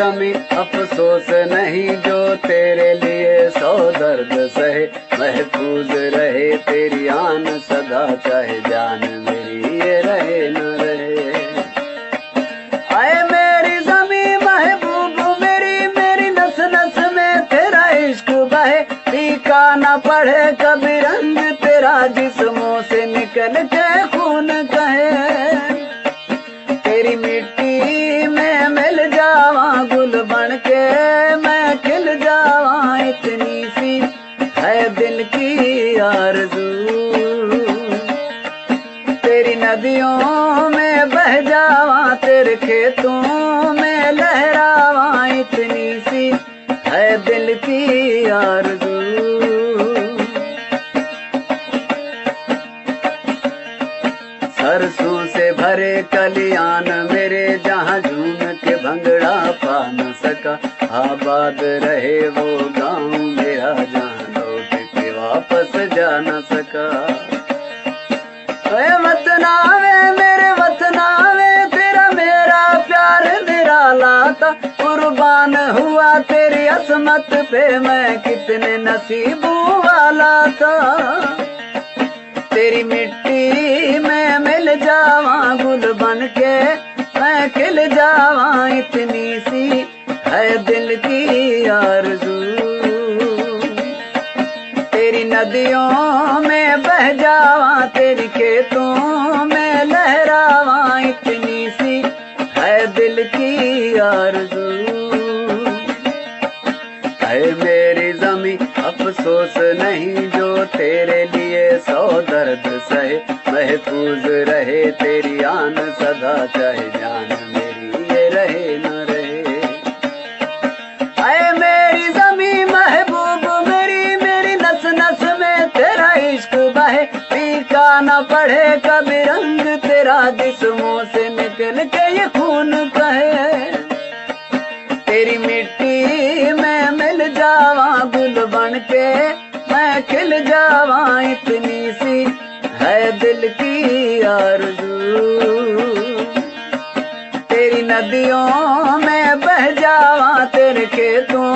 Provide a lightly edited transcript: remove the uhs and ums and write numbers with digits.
जमी अफसोस नहीं जो तेरे लिए 100 दर्द सहे। महफूज रहे तेरी आन सदा चाहे जान मेरी ये रहे न रहे। आए मेरी जमी महबूब मेरी, मेरी नस नस में तेरा इश्क बहे। फीका न पड़े कभी रंग तेरा जिस्मों से निकल के खून कहे। तेरी मिट्टी में मिल जावा गुल बन के मैं खिल जावा, इतनी सी है दिल की आरज़ू। तेरी नदियों में बह जावा तेरे खेतों में लहरावा, इतनी सी है दिल की आरज़ू। सरसों से भरे कलियान मेरे जहाँ झूम के भंगड़ा पा न सका। आबाद रहे वो गाँव मेरा जहाँ लौट के वापस जा न सका। वतनावे मेरे वतनावे तेरा मेरा प्यार निराला था। कुर्बान हुआ तेरी असमत पे मैं कितने नसीबों वाला था। तेरी मिट्टी में मिल जावा गुल बन के मैं खिल जावा, इतनी सी है दिल की आरज़ू। तेरी नदियों में बह जावा तेरी खेतों में लहरावा, इतनी सी है दिल की आरज़ू। है मेरी ज़मीं अफसोस नहीं जो तेरे लिए 100 दर्द सहे। महफूज रहे तेरी आन सदा चाहे जान मेरी ये रहे न रहे। आए मेरी ज़मीं महबूब मेरी, मेरी नस नस में तेरा इश्क बहे। फीका न पड़े कभी रंग तेरा जिस्मों से निकल के ये खून कहे। तेरी मिट्टी में मिल जावा गुल बन के मैं खिल जावा, इतनी सी है दिल की आरज़ू। तेरी नदियों में बह जावा तेरे खेतों